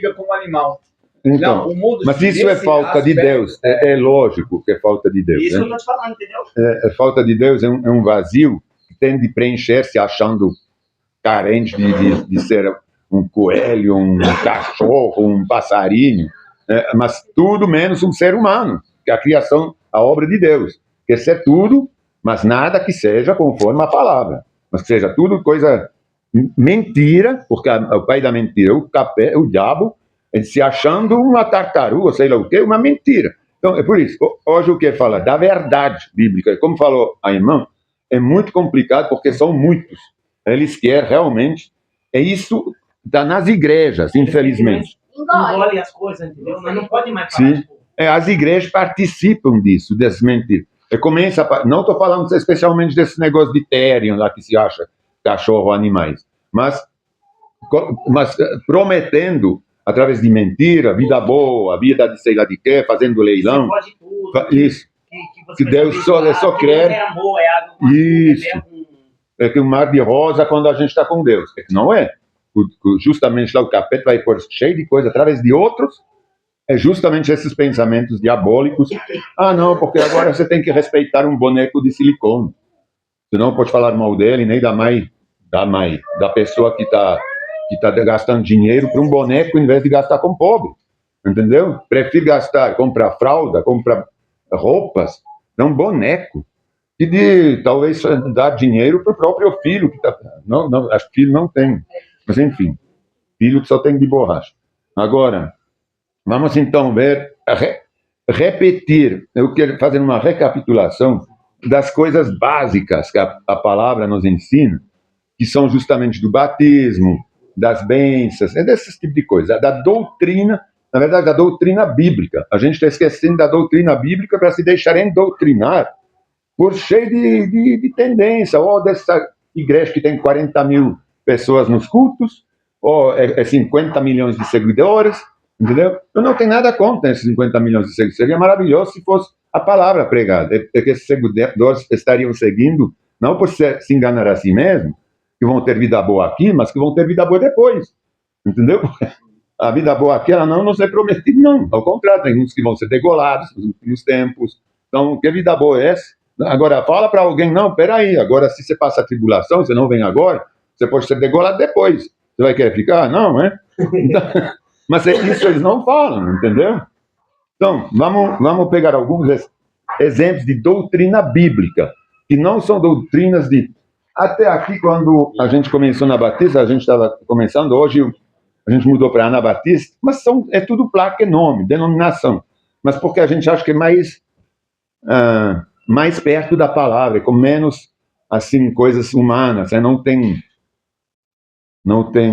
fica como animal. Então, Não, o mundo mas isso é falta de Deus. É lógico que é falta de Deus. Isso né? eu tô te falando, entendeu? Falta de Deus é um vazio que tem de preencher-se achando carente de ser um coelho, um cachorro, um passarinho, mas tudo menos um ser humano, que é a criação, a obra de Deus. Quer ser tudo, mas nada que seja conforme a palavra. Mas que seja tudo coisa mentira, porque o pai da mentira, o diabo, ele se achando uma tartaruga, sei lá o quê, uma mentira. Então, é por isso, hoje o que fala da verdade bíblica, como falou a irmã, é muito complicado, porque são muitos. Eles querem realmente, isso está nas igrejas, infelizmente. Engole as coisas, entendeu? Mas não pode mais falar. Sim. As igrejas participam disso, dessas mentiras. Não estou falando especialmente desse negócio de Ethereum, lá que se acha cachorro ou animais, mas prometendo, através de mentira, vida boa, vida de sei lá de quê, fazendo leilão. Você pode tudo. Isso. Que Deus só quer. É amor, é água. Isso. É que um mar de rosa quando a gente está com Deus. É que não é. Justamente lá o capeta vai pôr cheio de coisa através de outros. É justamente esses pensamentos diabólicos. Ah, não, porque agora você tem que respeitar um boneco de silicone. Você não pode falar mal dele, nem da pessoa que tá gastando dinheiro para um boneco em vez de gastar com pobre. Entendeu? Prefiro comprar fralda, comprar roupas, não boneco. E talvez dar dinheiro para o próprio filho. Acho que filho não tem. Mas enfim, filho que só tem de borracha. Agora, vamos então repetir, eu quero fazer uma recapitulação das coisas básicas que a palavra nos ensina, que são justamente do batismo, das bênçãos, desses tipos de coisa, da doutrina, na verdade, da doutrina bíblica. A gente está esquecendo da doutrina bíblica para se deixar endoutrinar por cheio de tendência, ou dessa igreja que tem 40 mil pessoas nos cultos, ou 50 milhões de seguidores, entendeu? Eu não tenho nada contra esses 50 milhões de seguidores. Seria maravilhoso se fosse a palavra pregada. É que esses seguidores estariam seguindo, não por se enganar a si mesmo, que vão ter vida boa aqui, mas que vão ter vida boa depois. Entendeu? A vida boa aqui, ela não nos é prometida, não. Ao contrário, tem uns que vão ser degolados nos últimos tempos. Então, que vida boa é essa? Agora, fala para alguém, não, peraí, agora se você passa a tribulação, você não vem agora, você pode ser degolado depois. Você vai querer ficar? Não, é? Então, mas isso eles não falam, entendeu? Então, vamos pegar alguns exemplos de doutrina bíblica, que não são doutrinas de... Até aqui, quando a gente começou na Batista, a gente estava começando, hoje a gente mudou para Anabatista, mas é tudo placa e nome, denominação. Mas porque a gente acha que é mais perto da palavra, com menos, assim, coisas humanas, né? Não tem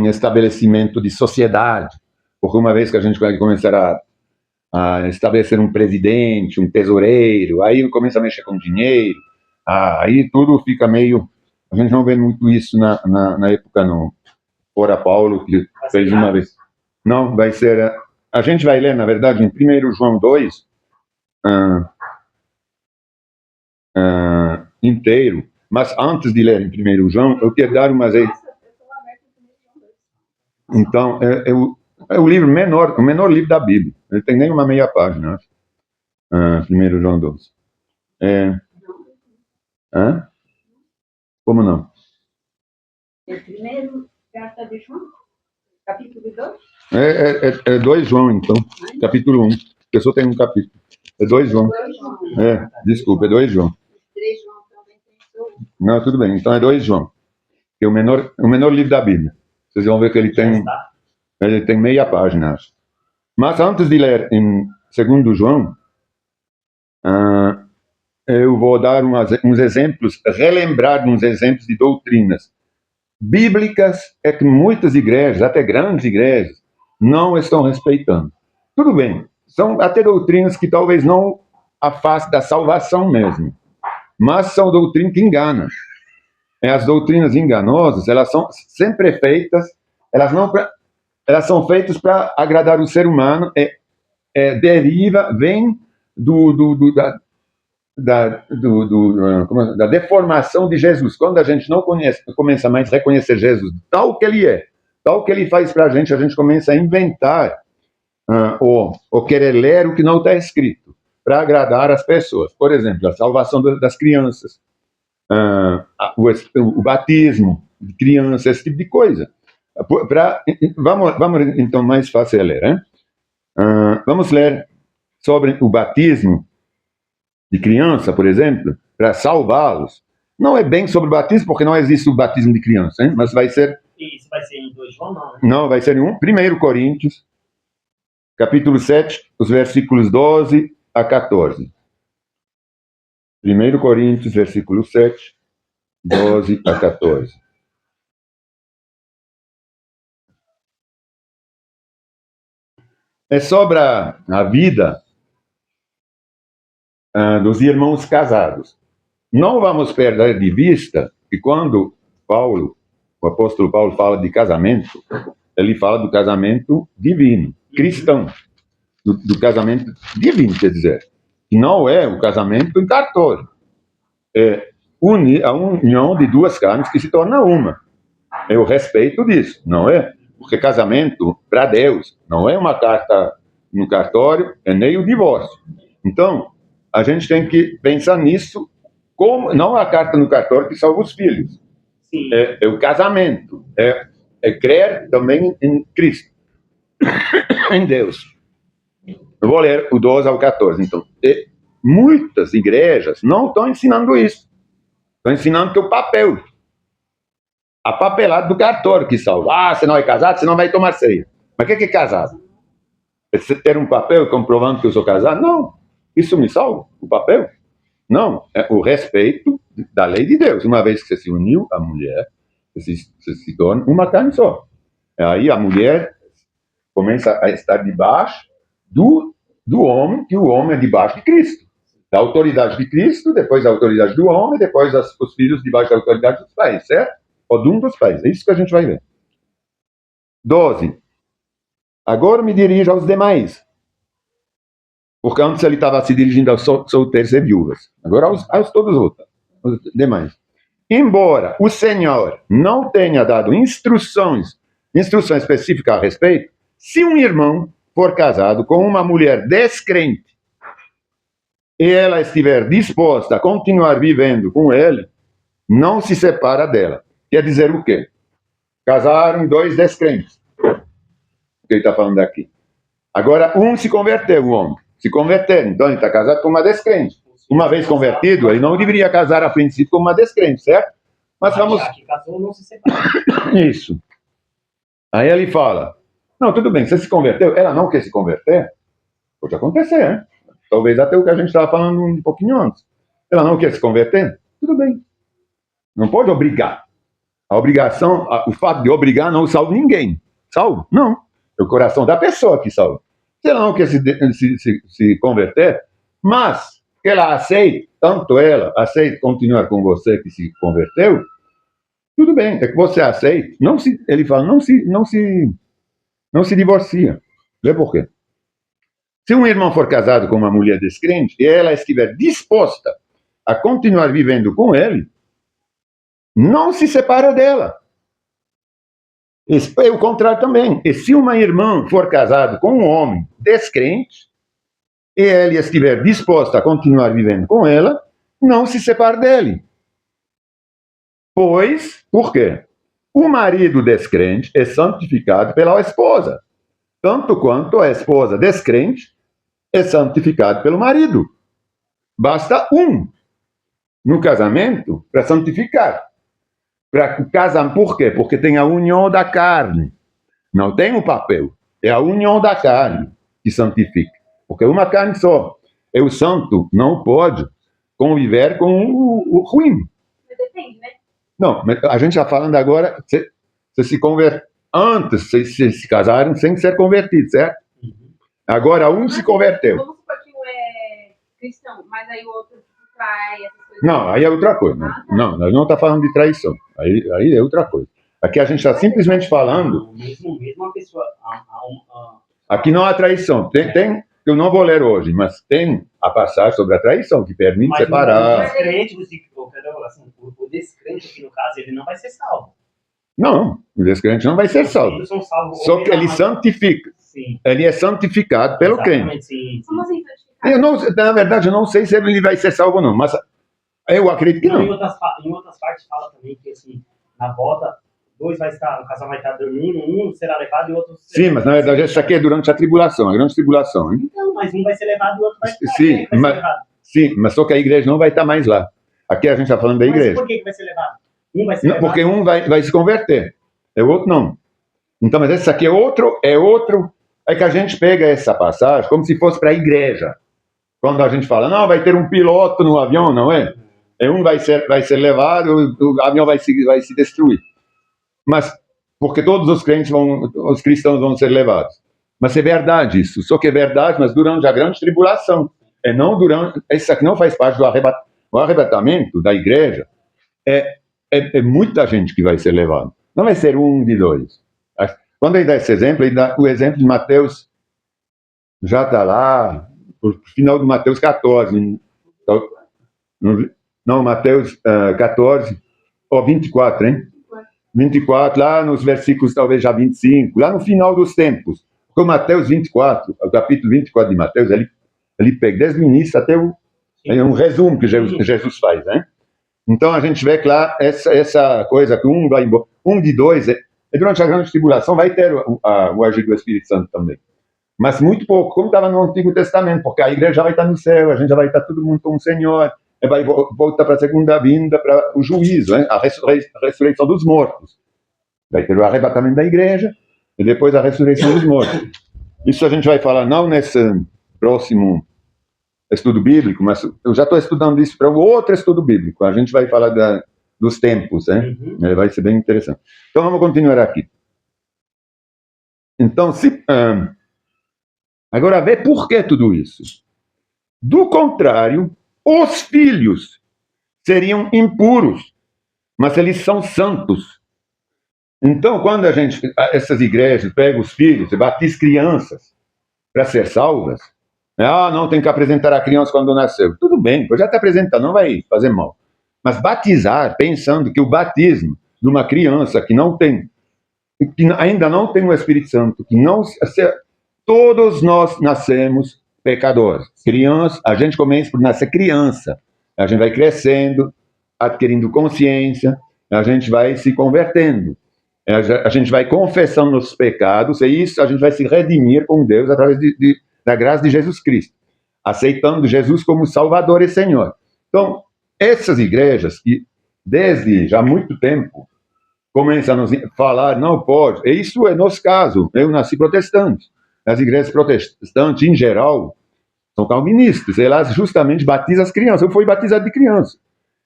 estabelecimento de sociedade, porque uma vez que a gente vai começar a estabelecer um presidente, um tesoureiro, aí começa a mexer com dinheiro, aí tudo fica meio... A gente não vê muito isso na época, não. Fora Paulo, que fez uma vez. Não, vai ser... A gente vai ler, na verdade, em 1 João 2, inteiro, mas antes de ler em 1 João, eu quero dar umas... Então, é o livro menor, o menor livro da Bíblia. Ele tem nem uma meia página, acho. 1 João 2. Como não? É primeiro carta de João, capítulo 2? É 2 João, então. Capítulo 1. A pessoa tem um capítulo. É 2 João. Desculpa, é 2 João. 3 João também tem. Não, tudo bem. Então é 2 João. Que é o menor livro da Bíblia. Vocês vão ver que ele tem meia página, acho. Mas antes de ler em 2 João, eu vou dar uns exemplos, relembrar uns exemplos de doutrinas bíblicas que muitas igrejas, até grandes igrejas, não estão respeitando. Tudo bem, são até doutrinas que talvez não afastem da salvação mesmo, mas são doutrinas que enganam. As doutrinas enganosas, elas são sempre feitas, elas são feitas para agradar o ser humano, vem da deformação de Jesus. Quando a gente não começa mais a reconhecer Jesus tal que ele é, Então, o que ele faz para a gente começa a inventar ou querer ler o que não está escrito, para agradar as pessoas. Por exemplo, a salvação das crianças, o batismo de crianças, esse tipo de coisa. Vamos então, mais fácil ler, hein? Vamos ler sobre o batismo de criança, por exemplo, para salvá-los. Não é bem sobre o batismo, porque não existe o batismo de criança, hein? Mas vai ser... Isso vai ser em 2 João, não, né? Não, vai ser em 1 Coríntios, capítulo 7, os versículos 12 a 14. 1 Coríntios, versículo 7, 12 a 14. É sobre a vida dos irmãos casados. Não vamos perder de vista que quando o apóstolo Paulo fala de casamento, ele fala do casamento divino, cristão, do casamento divino, quer dizer, que não é o casamento em cartório. É a união de duas carnes que se torna uma. É o respeito disso, não é? Porque casamento, para Deus, não é uma carta no cartório, é nem o divórcio. Então, a gente tem que pensar nisso, como não a carta no cartório que salva os filhos. Sim. É o casamento, é crer também em Cristo, em Deus. Eu vou ler o 12 ao 14. Então, muitas igrejas não estão ensinando isso. Estão ensinando que o papel, a papelada do cartório que salva. Você não é casado, você não vai tomar ceia. Mas o que é casado? É você ter um papel comprovando que eu sou casado? Não. Isso me salva? O papel? Não. É o respeito da lei de Deus. Uma vez que você se uniu à mulher, você se torna uma carne só. Aí a mulher começa a estar debaixo do homem, que o homem é debaixo de Cristo. Da autoridade de Cristo, depois da autoridade do homem, depois os filhos debaixo da autoridade dos pais, certo? Ou de um dos pais. É isso que a gente vai ver. 12. Agora me dirijo aos demais. Porque antes ele estava se dirigindo aos solteiros e viúvas. Agora aos todos os demais. Embora o Senhor não tenha dado instrução específica a respeito, se um irmão for casado com uma mulher descrente e ela estiver disposta a continuar vivendo com ele, não se separa dela. Quer dizer o quê? Casaram 2 descrentes. O que ele está falando aqui. Agora, um se converteu, o homem. Se converter, então ele está casado com uma descrente. Uma vez convertido, ele não deveria casar a princípio com uma descrente, certo? Mas vamos... Já que casou, não se separa. Isso. Aí ele fala, não, tudo bem, você se converteu, ela não quer se converter? Pode acontecer, hein? Talvez até o que a gente estava falando um pouquinho antes. Ela não quer se converter? Tudo bem. Não pode obrigar. A obrigação, o fato de obrigar não salva ninguém. Salva? Não. É o coração da pessoa que salva. Se ela não quer se converter, mas ela aceita, tanto ela aceita continuar com você que se converteu, tudo bem, é que você aceita. Ele fala, não se divorcia. Vê por quê? Se um irmão for casado com uma mulher descrente e ela estiver disposta a continuar vivendo com ele, não se separa dela. É o contrário também. E se uma irmã for casada com um homem descrente e ela estiver disposta a continuar vivendo com ela, não se separa dele. Pois, por quê? O marido descrente é santificado pela esposa, tanto quanto a esposa descrente é santificada pelo marido. Basta um no casamento para santificar. Para casar, por quê? Porque tem a união da carne. Não tem o papel. É a união da carne que santifica. Porque uma carne só. E o santo não pode conviver com o ruim. Mas depende, né? Não, a gente está falando agora, você se converte. Antes, vocês se casaram sem ser convertido, certo? Agora um se converteu. Vamos supor que um é cristão, mas aí o outro trai, essas coisas. Não, aí é outra coisa. Não, nós não estamos falando de traição. Aí é outra coisa. Aqui a gente está simplesmente falando. Mesmo uma pessoa. Aqui não há traição. Tem, eu não vou ler hoje, mas tem a passagem sobre a traição, que permite separar. O descrente, o descrente aqui no caso, ele não vai ser salvo. Não, o descrente não vai ser salvo. Eles são salvos Só que ele santifica. Sim. Ele é santificado pelo crente. Exatamente, sim. Como assim santificado? Eu não, na verdade, eu não sei se ele vai ser salvo ou não, mas eu acredito que Não, em não. outras partes fala também que assim, na volta, o casal vai estar dormindo, um será levado e o outro será. Sim, mas na verdade isso aqui é durante a tribulação, a grande tribulação. Hein? Então, mas um vai ser levado e o outro vai ficar. Sim, Quem vai ser mas- levado? Sim, mas só que a igreja não vai estar mais lá. Aqui a gente está falando da Mas igreja. por que vai ser levado? Um vai ser Não, levado. porque um vai se converter, o outro não. Então, mas esse aqui é outro. É que a gente pega essa passagem como se fosse para a igreja. Quando a gente fala, não, vai ter um piloto no avião, não é? Um vai ser levado, o avião vai se destruir. Mas, porque todos os cristãos vão ser levados. Mas é verdade isso. Só que é verdade, mas durante a grande tribulação. É não durante. Isso aqui não faz parte do arrebatamento da igreja. É muita gente que vai ser levada. Não vai ser um de dois. Quando ele dá esse exemplo, ele dá o exemplo de Mateus, já está lá, no final de Mateus 14. Não, Mateus 14, ou 24, hein? 24, lá nos versículos talvez já 25, lá no final dos tempos. Porque o Mateus 24, o capítulo 24 de Mateus, ele pega desde o início até um resumo que Jesus faz, né? Então a gente vê que lá essa coisa que um vai embora, um de dois, durante a grande tribulação vai ter o agir do Espírito Santo também. Mas muito pouco, como estava no Antigo Testamento, porque a igreja já vai estar no céu, a gente já vai estar todo mundo com o Senhor, vai voltar para a segunda vinda, para o juízo, né? A ressurreição dos mortos. Vai ter o arrebatamento da igreja e depois a ressurreição dos mortos. Isso a gente vai falar não nesse próximo estudo bíblico, mas eu já estou estudando isso para o outro estudo bíblico. A gente vai falar dos tempos, né? Uhum. Vai ser bem interessante. Então vamos continuar aqui. Então, agora vê por que tudo isso. Do contrário, os filhos seriam impuros, mas eles são santos. Então, quando essas igrejas pegam os filhos e batizam crianças para ser salvas, não, tem que apresentar a criança quando nasceu. Tudo bem, já está apresentando, não vai fazer mal. Mas batizar, pensando que o batismo de uma criança que ainda não tem o Espírito Santo, todos nós nascemos pecadores. Criança, a gente começa por nascer criança. A gente vai crescendo, adquirindo consciência, a gente vai se convertendo. A gente vai confessando nossos pecados, e isso a gente vai se redimir com Deus através da graça de Jesus Cristo, aceitando Jesus como Salvador e Senhor. Então, essas igrejas que, desde já há muito tempo, começam a falar, não pode, e isso é nosso caso, eu nasci protestante. As igrejas protestantes, em geral, são calvinistas, elas justamente batizam as crianças. Eu fui batizado de criança,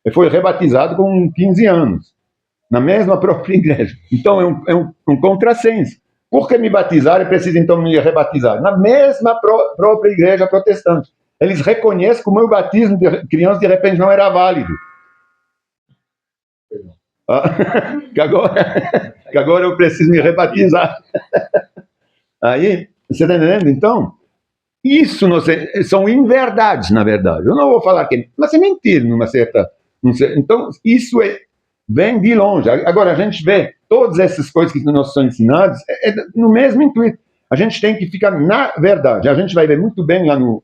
eu fui rebatizado com 15 anos, na mesma própria igreja. Então é um contrassenso. Por que me batizar e preciso então me rebatizar? Na mesma própria igreja protestante. Eles reconhecem que o meu batismo de criança de repente não era válido. Que agora eu preciso me rebatizar. Aí, você está entendendo? Então, isso são inverdades, na verdade. Eu não vou falar que mas é mentira numa certa... Então, isso vem de longe. Agora, a gente vê todas essas coisas que nós somos ensinados no mesmo intuito. A gente tem que ficar na verdade. A gente vai ver muito bem lá no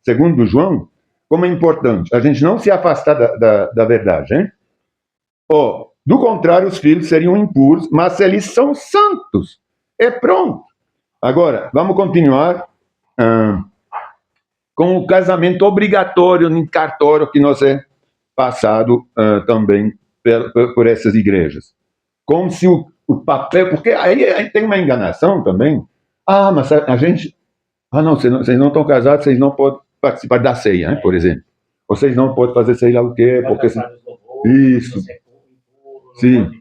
2 João como é importante a gente não se afastar da verdade. Hein? Do contrário, os filhos seriam impuros, mas eles são santos. É pronto. Agora, vamos continuar com o casamento obrigatório em cartório que nós é passado também por essas igrejas. Como se o papel... Porque aí tem uma enganação também. Mas a gente... não, vocês não estão casados, vocês não podem participar da ceia, por exemplo. Vocês não podem fazer sei lá o quê, porque... Isso. Sim.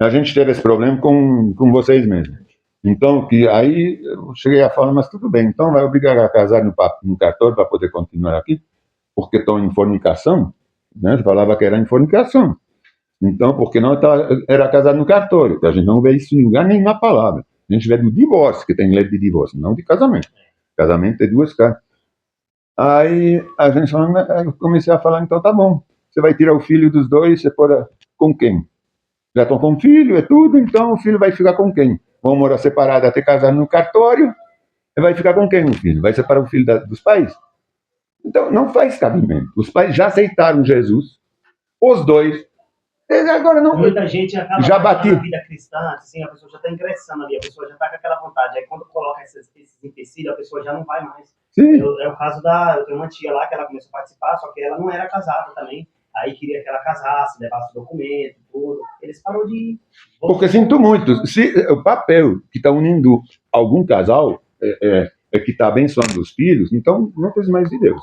A gente teve esse problema com vocês mesmos. Então, que aí eu cheguei a falar, mas tudo bem, então vai obrigar a casar no cartório para poder continuar aqui, porque estão em fornicação, né? Falava que era em fornicação. Então, porque não era casado no cartório? A gente não vê isso em lugar nem na palavra. A gente vê do divórcio, que tem lei de divórcio, não de casamento. Casamento é duas casas. Aí a gente eu comecei a falar, então tá bom, você vai tirar o filho dos dois, você pode com quem? já estão com filho, é tudo, então o filho vai ficar com quem? Vão morar separados até casar no cartório, e vai ficar com quem o filho? Vai separar o filho dos pais? Então, não faz cabimento. Os pais já aceitaram Jesus, os dois. Agora não. Muita gente acaba já bati na vida cristã, assim, a pessoa já está ingressando ali, a pessoa já está com aquela vontade. Aí quando coloca esses empecilhos, a pessoa já não vai mais. Sim. É o caso eu tenho uma tia lá que ela começou a participar, só que ela não era casada também. Aí queria que ela casasse, levasse o documento, tudo. Eles pararam de ir. Porque sinto muito, se o papel que está unindo algum casal é que está abençoando os filhos, então não precisa mais de Deus.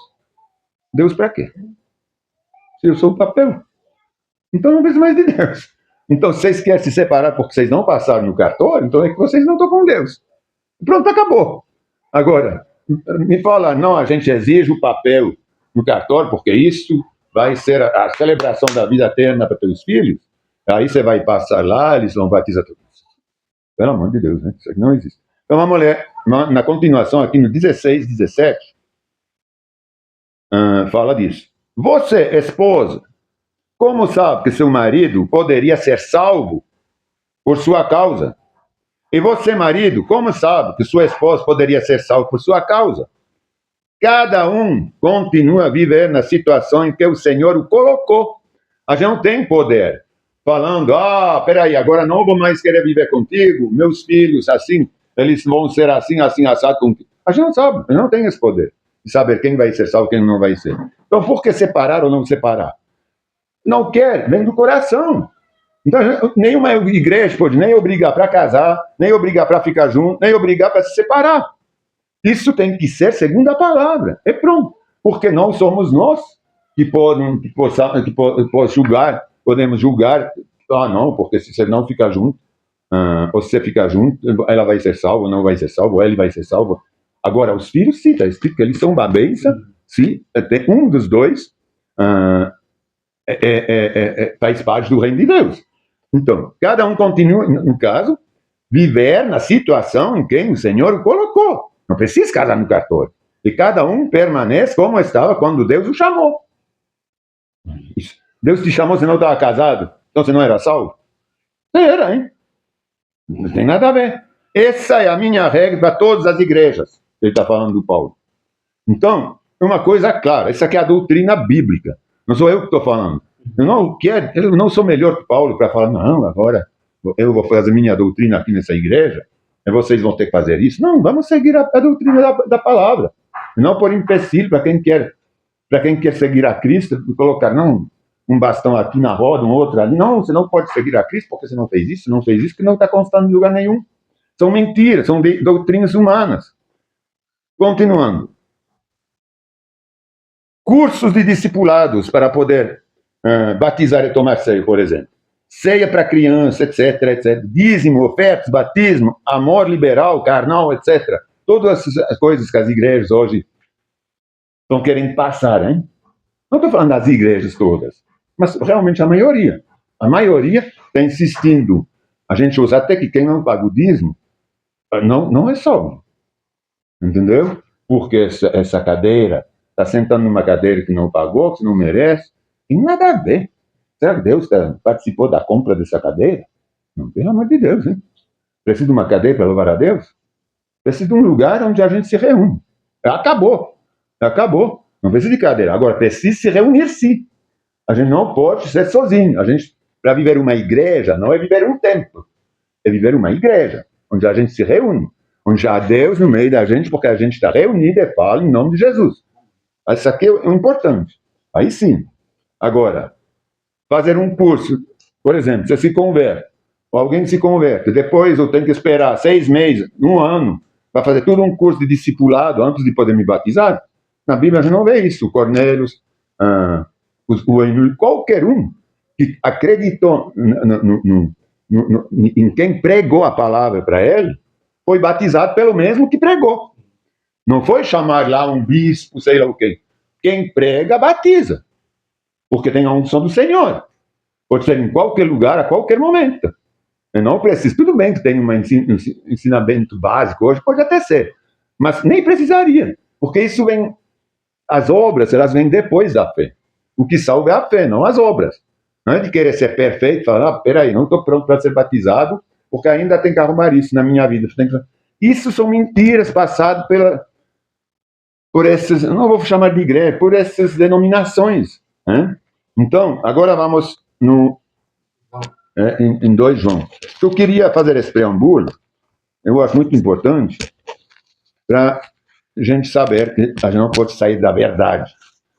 Deus para quê? Se eu sou o papel, então não precisa mais de Deus. Então, se vocês querem se separar porque vocês não passaram no cartório, então é que vocês não estão com Deus. Pronto, acabou. Agora, me fala, não, a gente exige o papel no cartório, porque isso vai ser a celebração da vida eterna para teus filhos. Aí você vai passar lá, eles vão batizar todos. Pelo amor de Deus, né? Isso aqui não existe. Então, uma mulher, na continuação, aqui no 16, 17, fala disso. Você, esposa, como sabe que seu marido poderia ser salvo por sua causa? E você, marido, como sabe que sua esposa poderia ser salva por sua causa? Cada um continua a viver na situação em que o Senhor o colocou. A gente não tem poder. Falando, peraí, agora não vou mais querer viver contigo, meus filhos, assim, eles vão ser assim, assim, assado contigo. A gente não sabe, a gente não tem esse poder de saber quem vai ser salvo, quem não vai ser. Então, por que separar ou não separar? Não quer, vem do coração. Então, nenhuma igreja pode nem obrigar para casar, nem obrigar para ficar junto, nem obrigar para se separar. Isso tem que ser segundo a palavra. É pronto. Porque não somos nós que podemos julgar. Não, porque se você não ficar junto, ou se você ficar junto, ela vai ser salva, não vai ser salva, ou ele vai ser salvo. Agora, os filhos, sim, está escrito que eles são uma bênção, sim, tem um dos dois faz parte do reino de Deus. Então, cada um continua, no caso, viver na situação em que o Senhor o colocou. Não precisa casar no cartório. E cada um permanece como estava quando Deus o chamou. Deus te chamou, você não estava casado? Então você não era salvo? Era, hein? Não tem nada a ver. Essa é a minha regra para todas as igrejas. Ele está falando do Paulo. Então, uma coisa clara, essa aqui é a doutrina bíblica. Não sou eu que estou falando. Eu não sou melhor que Paulo para falar, não, agora eu vou fazer minha doutrina aqui nessa igreja, e vocês vão ter que fazer isso. Não, vamos seguir a doutrina da palavra. Não por empecilho para quem quer seguir a Cristo, colocar, não, um bastão aqui na roda, um outro ali. Não, você não pode seguir a Cristo porque você não fez isso, que não está constando em lugar nenhum. São mentiras, são doutrinas humanas. Continuando. Cursos de discipulados para poder batizar e tomar ceia, por exemplo. Ceia para criança, etc, etc. Dízimo, ofertas, batismo, amor liberal, carnal, etc. Todas essas coisas que as igrejas hoje estão querendo passar, hein? Não estou falando das igrejas todas, mas realmente a maioria. A maioria está insistindo. A gente usa até que quem não paga o dízimo não é salvo. Entendeu? Porque essa cadeira está sentando numa cadeira que não pagou, que não merece. Tem nada a ver. Será que Deus participou da compra dessa cadeira? Não, pelo amor de Deus, hein? Precisa de uma cadeira para louvar a Deus? Precisa de um lugar onde a gente se reúne. Acabou. Não precisa de cadeira. Agora, precisa se reunir, sim. A gente não pode ser sozinho. Para viver uma igreja, não é viver um templo. É viver uma igreja, onde a gente se reúne. Onde há Deus no meio da gente, porque a gente está reunido e fala em nome de Jesus. Isso aqui é importante. Aí sim. Agora, fazer um curso, por exemplo, você se converte, ou alguém se converte, depois eu tenho que esperar 6 meses, 1 ano, para fazer todo um curso de discipulado antes de poder me batizar. Na Bíblia a gente não vê isso. O Cornélios, o Emílio, qualquer um que acreditou em quem pregou a palavra para ele, foi batizado pelo mesmo que pregou. Não foi chamar lá um bispo, sei lá o quê. Quem prega, batiza. Porque tem a unção do Senhor. Pode ser em qualquer lugar, a qualquer momento. Eu não preciso. Tudo bem que tem um ensinamento básico hoje, pode até ser. Mas nem precisaria. Porque isso vem... As obras, elas vêm depois da fé. O que salva é a fé, não as obras. Não é de querer ser perfeito, falar, peraí, não estou pronto para ser batizado, porque ainda tem que arrumar isso na minha vida. Isso são mentiras passadas por essas, não vou chamar de igreja, por essas denominações. Né? Então, agora vamos em 2 João. Eu queria fazer esse preâmbulo, eu acho muito importante, para a gente saber que a gente não pode sair da verdade.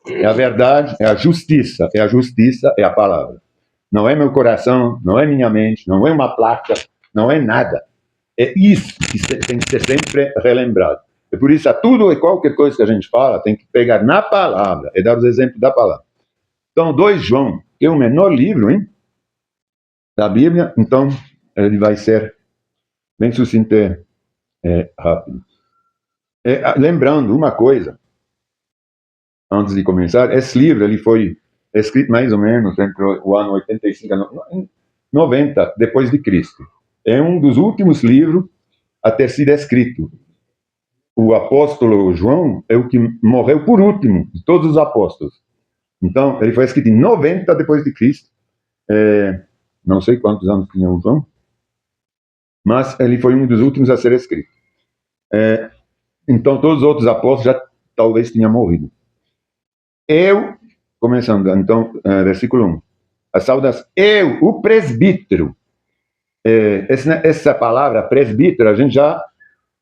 É a verdade, é a justiça é a palavra. Não é meu coração, não é minha mente, não é uma placa, não é nada. É isso que tem que ser sempre relembrado. É por isso, a tudo e qualquer coisa que a gente fala, tem que pegar na palavra e dar os exemplos da palavra. Então, 2 João, que é o menor livro, hein, da Bíblia, então ele vai ser bem sucinto e rápido. Lembrando uma coisa, antes de começar, esse livro ele foi escrito mais ou menos entre o ano 85 e 90 depois de Cristo. É um dos últimos livros a ter sido escrito. O apóstolo João é o que morreu por último de todos os apóstolos. Então, ele foi escrito em 90 depois de Cristo. Não sei quantos anos tinha o João, mas ele foi um dos últimos a ser escrito. Então, todos os outros apóstolos já talvez tenham morrido. Começando, então, versículo 1. A saudação. O presbítero. Essa palavra, presbítero, a gente já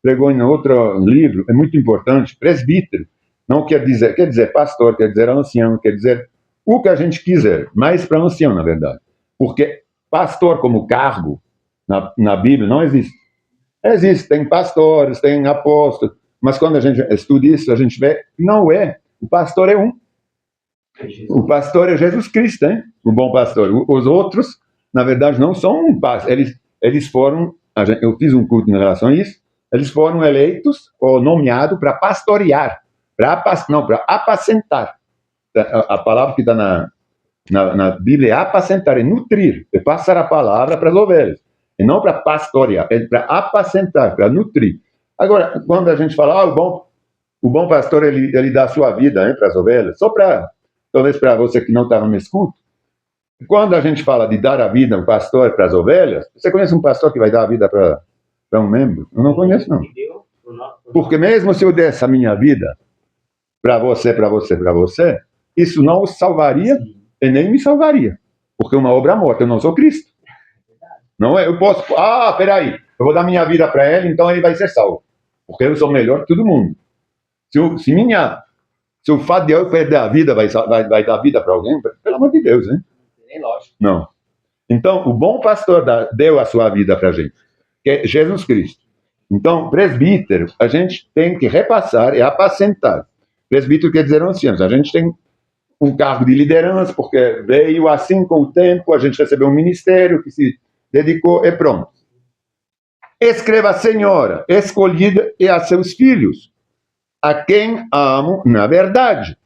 pregou em outro livro, é muito importante. Presbítero não quer dizer pastor, quer dizer ancião, quer dizer o que a gente quiser, mais para ancião, na verdade. Porque pastor como cargo, na Bíblia, não existe. Existe, tem pastores, tem apóstolos, mas quando a gente estuda isso, a gente vê que não é. O pastor é um. O pastor é Jesus Cristo, hein? O bom pastor. Os outros, na verdade, não são um pastor. Eles foram, eu fiz um culto em relação a isso, eles foram eleitos ou nomeados para pastorear, para apacentar. A palavra que está na Bíblia é apacentar, é nutrir, é passar a palavra para as ovelhas. E não para pastorear, é para apacentar, para nutrir. Agora, quando a gente fala, o bom pastor, ele dá a sua vida para as ovelhas, só para, talvez para você que não está no escuto, quando a gente fala de dar a vida, o pastor para as ovelhas, você conhece um pastor que vai dar a vida para um membro? Eu não conheço, não. Porque mesmo se eu desse a minha vida para você, isso não o salvaria e nem me salvaria. Porque é uma obra morta, eu não sou Cristo. Não é? Eu posso, peraí, eu vou dar minha vida para ele, então ele vai ser salvo. Porque eu sou melhor que todo mundo. Se o fato de eu perder a vida vai dar vida para alguém, pelo amor de Deus, né? Nem lógico. Não. Então, o bom pastor deu a sua vida para a gente, que é Jesus Cristo. Então, presbítero, a gente tem que repassar e apacentar. Presbítero quer dizer anciãos. A gente tem um cargo de liderança, porque veio assim com o tempo, a gente recebeu um ministério que se dedicou e pronto. Escreva a senhora, escolhida, e a seus filhos, a quem amo na verdade.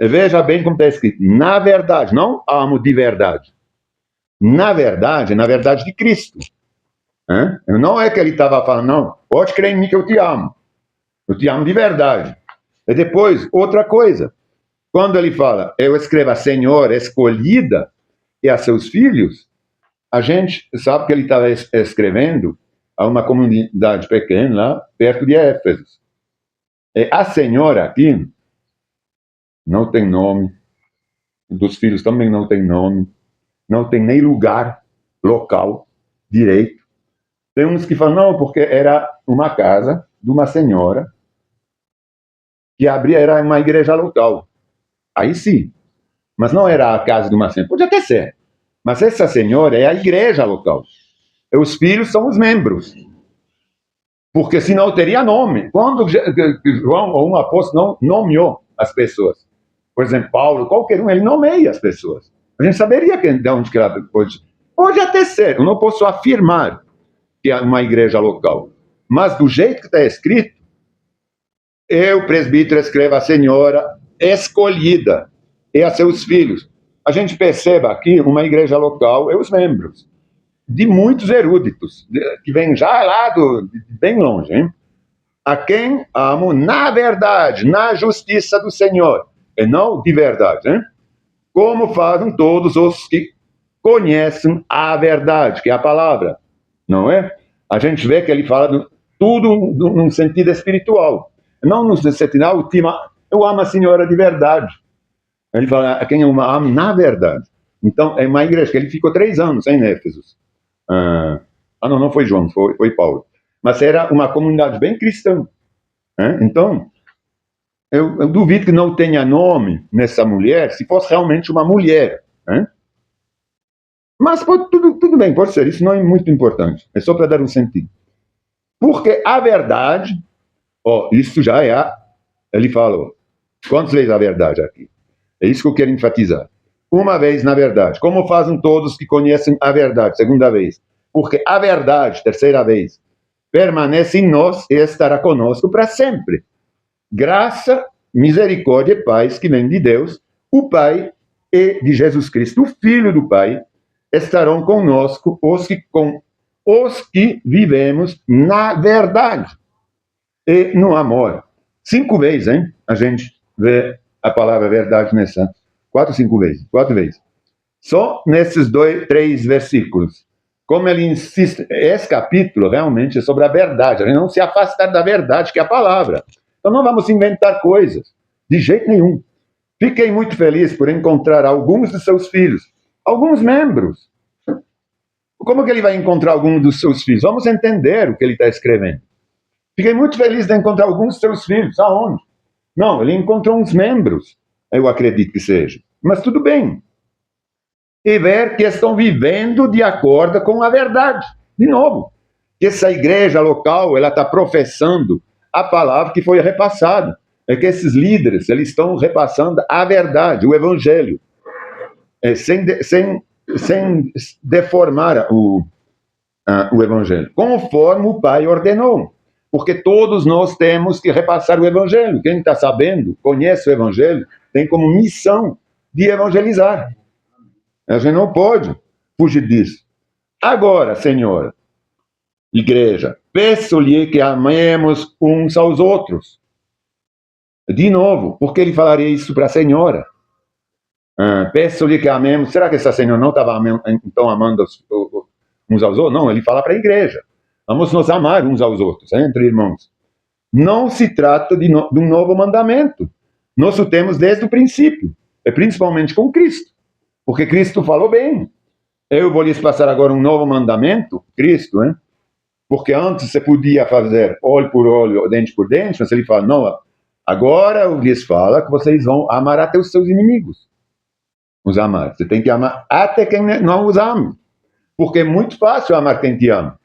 E veja bem como está escrito, na verdade, não amo de verdade. Na verdade de Cristo. Não é que ele estava falando, não, pode crer em mim que eu te amo de verdade. E depois, outra coisa, quando ele fala, eu escrevo a senhora escolhida e a seus filhos, a gente sabe que ele estava escrevendo a uma comunidade pequena lá, perto de Éfeso. E a senhora aqui não tem nome, dos filhos também não tem nome, não tem nem lugar, local, direito. Tem uns que falam, não, porque era uma casa de uma senhora que era uma igreja local. Aí sim. Mas não era a casa de uma senhora. Pode até ser. Mas essa senhora é a igreja local. E os filhos são os membros. Porque senão teria nome. Quando João ou um apóstolo não nomeou as pessoas, por exemplo, Paulo, qualquer um, ele nomeia as pessoas. A gente saberia de onde que ela pode até ser. Eu não posso afirmar que é uma igreja local. Mas do jeito que está escrito, eu, presbítero, escrevo a senhora escolhida e a seus filhos. A gente percebe aqui uma igreja local e os membros de muitos eruditos, que vêm já lá bem longe, hein? A quem amo na verdade, na justiça do Senhor, e não de verdade, hein? Como fazem todos os que conhecem a verdade, que é a palavra, não é? A gente vê que ele fala tudo num sentido espiritual, não no sentido, eu amo a senhora de verdade. Ele fala, quem eu amo na verdade. Então, é uma igreja que ele ficou 3 anos em Éfeso. Não foi João, foi Paulo. Mas era uma comunidade bem cristã. Né? Então, eu duvido que não tenha nome nessa mulher, se fosse realmente uma mulher. Né? Mas tudo bem, pode ser, isso não é muito importante. É só para dar um sentido. Porque a verdade, isso já é, ele falou, quantas vezes a verdade aqui? É isso que eu quero enfatizar. Uma vez na verdade. Como fazem todos que conhecem a verdade? Segunda vez. Porque a verdade, terceira vez, permanece em nós e estará conosco para sempre. Graça, misericórdia e paz que vem de Deus, o Pai, e de Jesus Cristo, o Filho do Pai, estarão conosco os que vivemos na verdade e no amor. 5 vezes, hein? A gente vê a palavra verdade nessa. 4 vezes. Só nesses 3 versículos. Como ele insiste, esse capítulo realmente é sobre a verdade. A gente não se afastar da verdade, que é a palavra. Então não vamos inventar coisas, de jeito nenhum. Fiquei muito feliz por encontrar alguns de seus filhos, alguns membros. Como que ele vai encontrar algum dos seus filhos? Vamos entender o que ele está escrevendo. Fiquei muito feliz de encontrar alguns de seus filhos. Aonde? Não, ele encontrou uns membros, eu acredito que seja. Mas tudo bem. E ver que estão vivendo de acordo com a verdade. De novo, que essa igreja local, ela está professando a palavra que foi repassada. É que esses líderes, eles estão repassando a verdade, o evangelho. Sem deformar o evangelho. Conforme o Pai ordenou. Porque todos nós temos que repassar o evangelho. Quem está sabendo, conhece o evangelho, tem como missão de evangelizar. A gente não pode fugir disso. Agora, Senhor, igreja, peço-lhe que amemos uns aos outros. De novo, por que ele falaria isso para a senhora? Peço-lhe que amemos. Será que essa senhora não estava então amando uns aos outros? Não, ele fala para a igreja. Vamos nos amar uns aos outros, entre irmãos. Não se trata de um novo mandamento. Nós o temos desde o princípio, principalmente com Cristo. Porque Cristo falou bem. Eu vou lhes passar agora um novo mandamento, Cristo, hein? Porque antes você podia fazer olho por olho, dente por dente, mas ele fala, não, agora eu lhes falo que vocês vão amar até os seus inimigos. Os amar. Você tem que amar até quem não os ama. Porque é muito fácil amar quem te ama.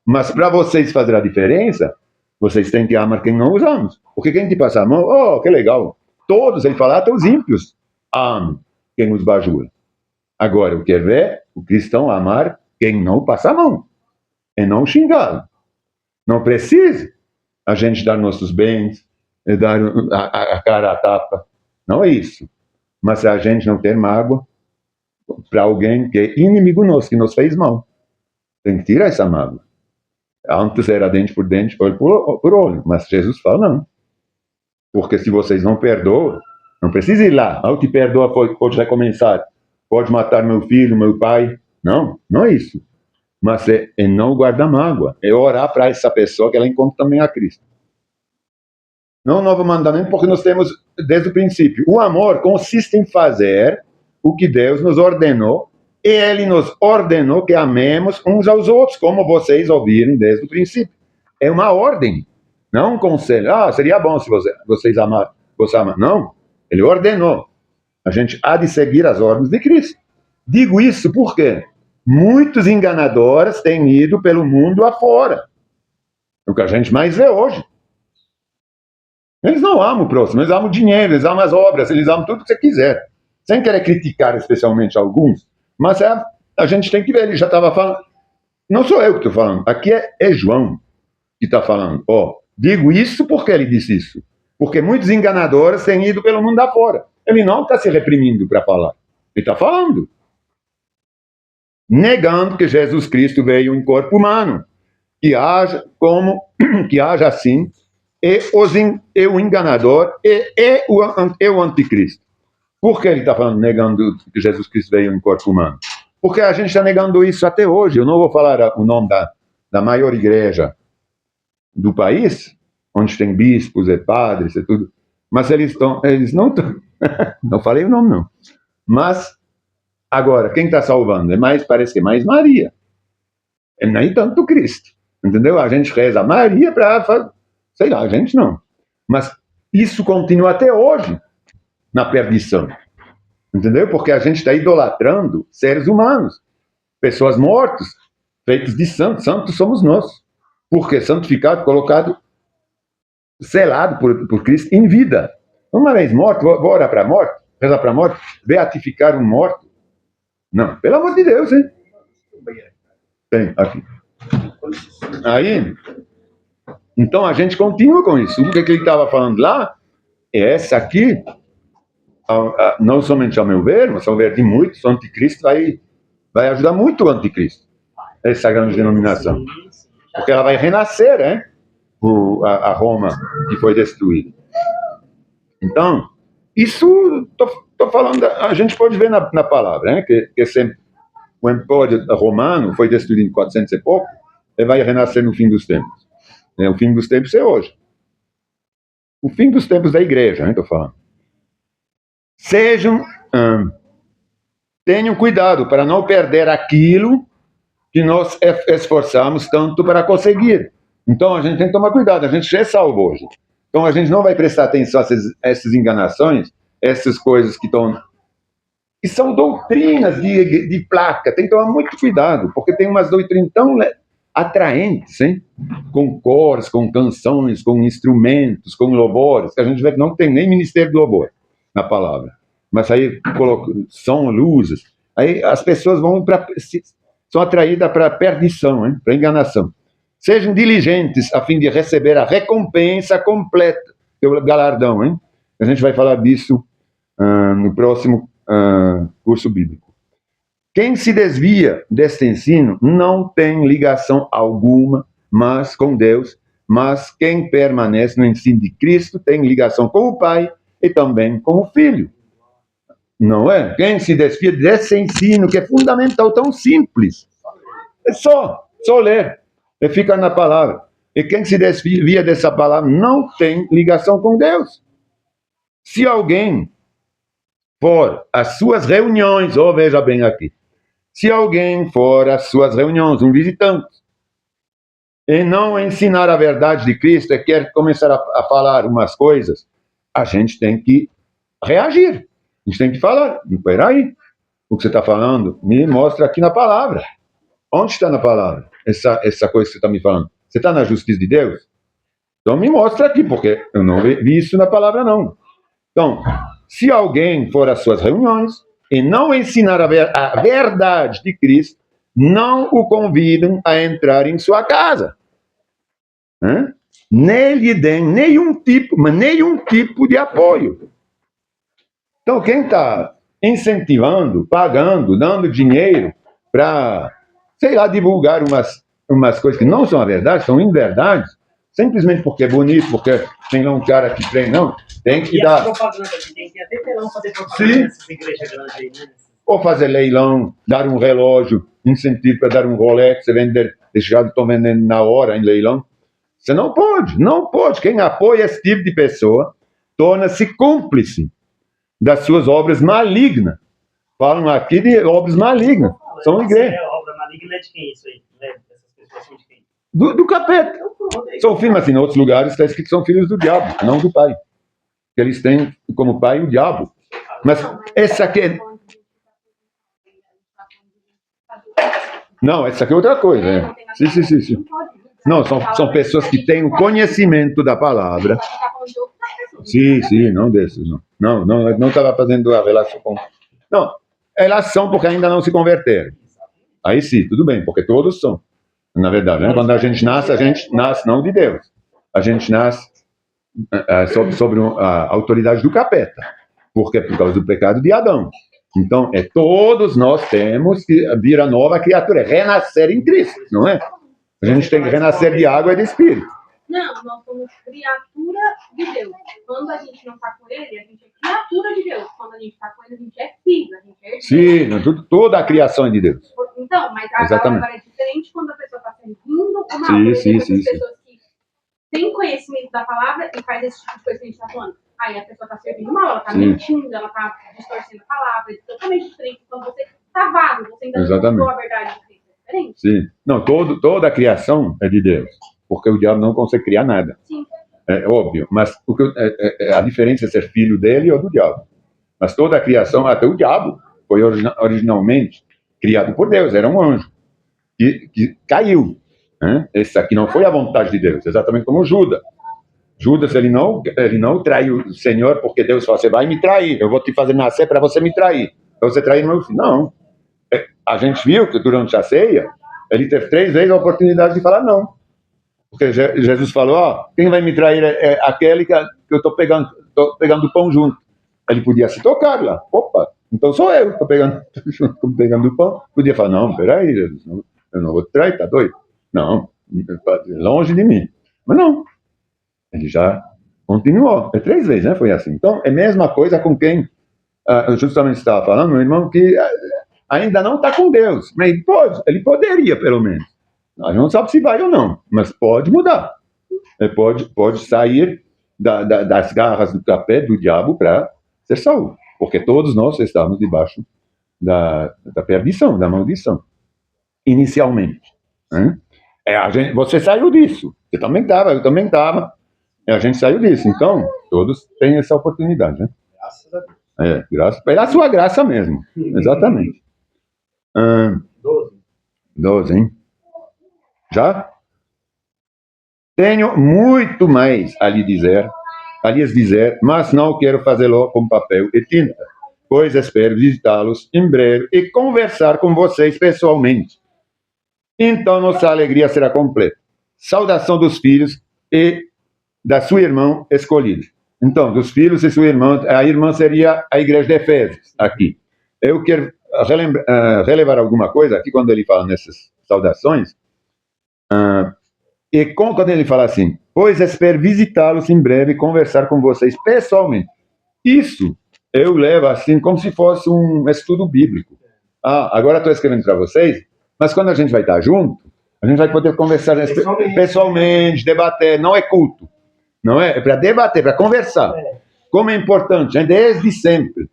Mas para vocês fazer a diferença, vocês têm que amar quem não os ama. Porque quem te passa a mão, que legal. Todos, ele fala, até os ímpios amam quem os bajula. Agora, eu quero ver o cristão amar quem não passa a mão. E não xingá-lo. Não precisa a gente dar nossos bens, dar a cara à tapa. Não é isso. Mas a gente não ter mágoa para alguém que é inimigo nosso, que nos fez mal. Tem que tirar essa mágoa. Antes era dente por dente, olho por olho. Mas Jesus fala, não. Porque se vocês não perdoam, não precisa ir lá. Eu te perdoa, pode recomeçar. Pode matar meu filho, meu pai. Não, não é isso. Mas é não guardar mágoa. É orar para essa pessoa que ela encontre também a Cristo. Não um novo mandamento, porque nós temos desde o princípio. O amor consiste em fazer o que Deus nos ordenou, e Ele nos ordenou que amemos uns aos outros, como vocês ouviram desde o princípio. É uma ordem, não um conselho. Seria bom se vocês amassem. Não, Ele ordenou. A gente há de seguir as ordens de Cristo. Digo isso porque muitos enganadores têm ido pelo mundo afora. É o que a gente mais vê hoje. Eles não amam o próximo, eles amam o dinheiro, eles amam as obras, eles amam tudo que você quiser. Sem querer criticar especialmente alguns, mas a gente tem que ver, ele já estava falando. Não sou eu que estou falando, aqui é João que está falando. Digo isso porque ele disse isso. Porque muitos enganadores têm ido pelo mundo afora. Ele não está se reprimindo para falar. Ele está falando. Negando que Jesus Cristo veio em corpo humano. Que haja assim, e o enganador e o anticristo. Por que ele está falando negando que Jesus Cristo veio em corpo humano? Porque a gente está negando isso até hoje. Eu não vou falar o nome da maior igreja do país, onde tem bispos e padres e tudo, mas eles não estão, não falei o nome não, mas agora, quem está salvando? Parece que é mais Maria, é nem tanto Cristo, entendeu? A gente reza a Maria para, sei lá, a gente não, mas isso continua até hoje na perdição, entendeu? Porque a gente está idolatrando seres humanos, pessoas mortas, feitos de santos. Santos somos nós, porque santificado, colocado, selado por Cristo em vida. Uma vez morto, vou orar para a morte, rezar para a morte, beatificar um morto. Não, pelo amor de Deus, hein? Tem, aqui. Aí, então a gente continua com isso. O que ele estava falando lá é essa aqui, não somente ao meu ver, mas ao ver de muitos, o anticristo vai ajudar muito o anticristo, essa grande denominação. Porque ela vai renascer, hein? A Roma que foi destruída. Então, isso, estou falando, a gente pode ver na palavra, né? Que sempre, o Empório Romano foi destruído em 400 e pouco, e vai renascer no fim dos tempos. O fim dos tempos é hoje. O fim dos tempos da igreja, né? Estou falando. Tenham cuidado para não perder aquilo que nós esforçamos tanto para conseguir. Então, a gente tem que tomar cuidado, a gente já é salvo hoje. Então, a gente não vai prestar atenção a essas enganações, essas coisas que são doutrinas de placa. Tem que tomar muito cuidado, porque tem umas doutrinas tão atraentes, hein? Com cores, com canções, com instrumentos, com louvores, que a gente vê que não tem nem ministério de louvor na palavra. Mas aí são luzes. Aí as pessoas são atraídas para a perdição, hein? Para a enganação. Sejam diligentes a fim de receber a recompensa completa, pelo galardão, hein? A gente vai falar disso no próximo curso bíblico. Quem se desvia deste ensino não tem ligação alguma com Deus, mas quem permanece no ensino de Cristo tem ligação com o Pai e também com o Filho. Não é? Quem se desvia desse ensino que é fundamental, tão simples, é só ler. E fica na palavra. E quem se desvia dessa palavra não tem ligação com Deus. Se alguém for às suas reuniões, veja bem aqui, se alguém for às suas reuniões, um visitante, e não ensinar a verdade de Cristo, e quer começar a falar umas coisas, a gente tem que reagir. A gente tem que falar, peraí, o que você está falando, me mostra aqui na palavra. Onde está na palavra essa coisa que você está me falando? Você está na justiça de Deus? Então me mostra aqui, porque eu não vi isso na palavra, não. Então, se alguém for às suas reuniões e não ensinar a verdade de Cristo, não o convidam a entrar em sua casa. Nem lhe deem nenhum tipo de apoio. Então, quem está incentivando, pagando, dando dinheiro para, sei lá, divulgar umas coisas que não são a verdade, são inverdades, simplesmente porque é bonito, porque tem lá um cara que treina, não, tem que dar. Propaganda, tem que até leilão fazer propaganda nessas igrejas grandes aí, né? Ou fazer leilão, dar um relógio, incentivo para dar um Rolex, você vender, esses já estão vendendo na hora em leilão. Você não pode. Quem apoia esse tipo de pessoa torna-se cúmplice das suas obras malignas. Falam aqui de obras malignas. São igrejas. Obra maligna é de quem isso aí? Essas pessoas são de quem? Do capeta. São filhos, assim, em outros lugares está escrito que são filhos do diabo, não do pai. Eles têm como pai o diabo. Mas essa aqui não, essa aqui é outra coisa. Sim. Não, são pessoas que têm o conhecimento da palavra. Sim, não desses, não. Não estava fazendo a relação com... Não, elas são porque ainda não se converteram. Aí sim, tudo bem, porque todos são. Na verdade, né? Quando a gente nasce não de Deus. A gente nasce sobre a autoridade do capeta. Porque por causa do pecado de Adão. Então, todos nós temos que vir a nova criatura, renascer em Cristo, não é? A gente tem que renascer de água e de espírito. Não, nós somos criatura de Deus. Quando a gente não está com ele, a gente é criatura de Deus. Quando a gente está com ele, a gente é filho, a gente é Sim, toda a criação é de Deus. Então, mas Exatamente. agora é diferente quando a pessoa está servindo o mal. Sim, Por sim, exemplo, sim, essas sim. pessoas que têm conhecimento da palavra e faz esse tipo de coisa que a gente está falando. Aí a pessoa está servindo mal, ela está Sim. mentindo, ela está distorcendo a palavra. É totalmente diferente quando você está vago, você ainda não Exatamente. mudou a verdade de Cristo. É diferente. Sim. Não, toda a criação é de Deus, porque o diabo não consegue criar nada. Sim. É óbvio, mas a diferença é ser filho dele ou do diabo. Mas toda a criação, até o diabo, foi originalmente criado por Deus, era um anjo que caiu. Né? Esse aqui não foi a vontade de Deus, exatamente como Judas. Judas, ele não traiu o Senhor porque Deus falou, você vai me trair, eu vou te fazer nascer para você me trair. Para você trair meu filho. Não. A gente viu que durante a ceia, ele teve 3 vezes a oportunidade de falar não. Porque Jesus falou, quem vai me trair é aquele que eu estou pegando o pão junto. Ele podia se tocar lá. Opa, então sou eu que estou pegando o pão. Podia falar, não, peraí, Jesus, eu não vou te trair, tá doido? Não, longe de mim. Mas não. Ele já continuou. 3 vezes, né? Foi assim. Então, é a mesma coisa com quem eu justamente estava falando, meu irmão, que ainda não está com Deus. Mas ele poderia, pelo menos. Nós não sabemos se vai ou não, mas pode mudar. Ele pode sair das garras do capé do diabo para ser salvo. Porque todos nós estamos debaixo da perdição, da maldição. Inicialmente. Né? Você saiu disso. Você também estava, eu também estava. A gente saiu disso. Então, todos têm essa oportunidade. Né? Graças a Deus. Pela sua graça mesmo. Exatamente. 12, hein? Já? Tenho muito mais a lhes dizer, mas não quero fazê-lo com papel e tinta, pois espero visitá-los em breve e conversar com vocês pessoalmente. Então nossa alegria será completa. Saudação dos filhos e da sua irmã escolhida. Então, dos filhos e sua irmã, a irmã seria a igreja de Efésios, aqui. Eu quero relevar alguma coisa aqui quando ele fala nessas saudações. E quando ele fala assim, pois espero visitá-los em breve e conversar com vocês pessoalmente. Isso eu levo assim como se fosse um estudo bíblico. Agora estou escrevendo para vocês, mas quando a gente vai estar junto, a gente vai poder conversar pessoalmente, debater. Não é culto, não é? É para debater, para conversar. Como é importante, desde sempre.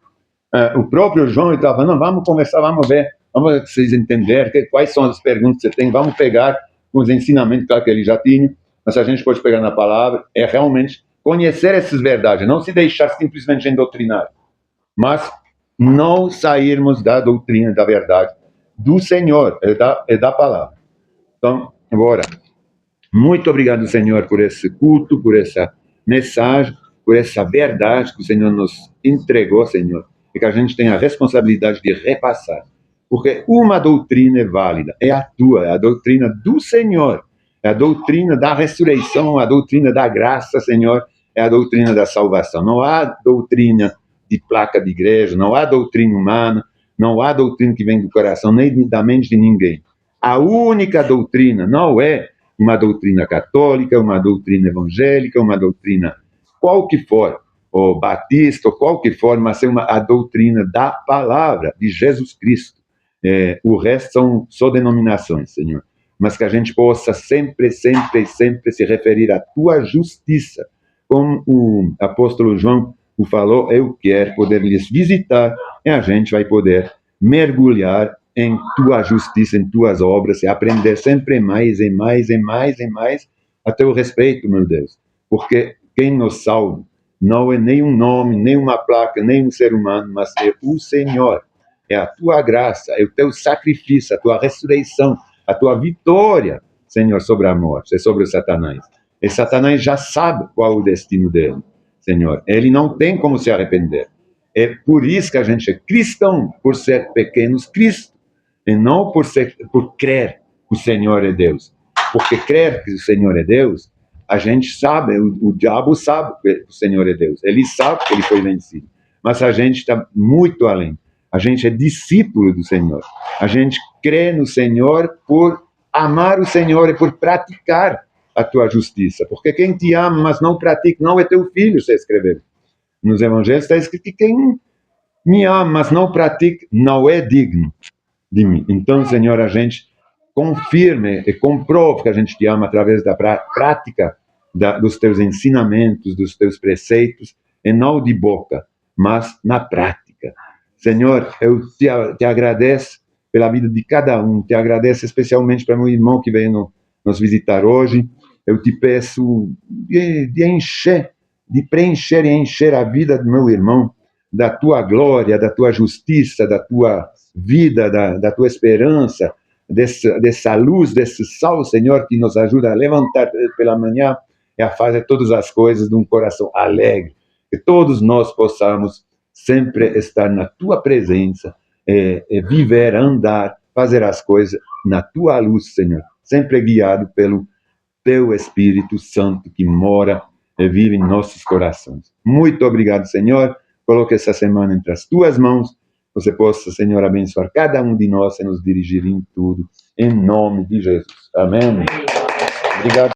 O próprio João estava falando, vamos conversar, vamos ver, vamos vocês entenderem quais são as perguntas que você tem, vamos pegar os ensinamentos que ele já tinha, mas a gente pode pegar na palavra, é realmente conhecer essas verdades, não se deixar simplesmente endoutrinar, mas não sairmos da doutrina, da verdade, do Senhor, da palavra. Então, agora, muito obrigado, Senhor, por esse culto, por essa mensagem, por essa verdade que o Senhor nos entregou, Senhor, e que a gente tem a responsabilidade de repassar. Porque uma doutrina é válida, é a tua, é a doutrina do Senhor, é a doutrina da ressurreição, a doutrina da graça, Senhor, é a doutrina da salvação. Não há doutrina de placa de igreja, não há doutrina humana, não há doutrina que vem do coração, nem da mente de ninguém. A única doutrina não é uma doutrina católica, uma doutrina evangélica, uma doutrina qual que for, ou batista, ou qual que for, mas é a doutrina da palavra de Jesus Cristo. O resto são só denominações, Senhor. Mas que a gente possa sempre, sempre, sempre se referir à tua justiça. Como o apóstolo João o falou, eu quero poder lhes visitar e a gente vai poder mergulhar em tua justiça, em tuas obras e aprender sempre mais e mais e mais e mais a teu respeito, meu Deus. Porque quem nos salva não é nem um nome, nem uma placa, nem um ser humano, mas é o Senhor. É a tua graça, é o teu sacrifício, a tua ressurreição, a tua vitória, Senhor, sobre a morte, sobre o Satanás. E Satanás já sabe qual é o destino dele, Senhor. Ele não tem como se arrepender. É por isso que a gente é cristão, por ser pequenos Cristo, e não por crer que o Senhor é Deus. Porque crer que o Senhor é Deus, a gente sabe, o diabo sabe que o Senhor é Deus. Ele sabe que ele foi vencido. Mas a gente está muito além. A gente é discípulo do Senhor. A gente crê no Senhor por amar o Senhor e por praticar a tua justiça. Porque quem te ama, mas não pratica, não é teu filho, você escreveu. Nos evangelhos está escrito que quem me ama, mas não pratica, não é digno de mim. Então, Senhor, a gente confirme e comprove que a gente te ama através da prática dos teus ensinamentos, dos teus preceitos, e não de boca, mas na prática. Senhor, eu te agradeço pela vida de cada um, te agradeço especialmente para meu irmão que veio nos visitar hoje. Eu te peço de encher, de preencher e encher a vida do meu irmão da tua glória, da tua justiça, da tua vida, da tua esperança, dessa luz, desse sol, Senhor, que nos ajuda a levantar pela manhã e a fazer todas as coisas de um coração alegre. Que todos nós possamos sempre estar na tua presença, viver, andar, fazer as coisas na tua luz, Senhor, sempre guiado pelo teu Espírito Santo que mora e vive em nossos corações. Muito obrigado, Senhor. Coloque essa semana entre as tuas mãos. Você possa, Senhor, abençoar cada um de nós e nos dirigir em tudo. Em nome de Jesus. Amém. Obrigado.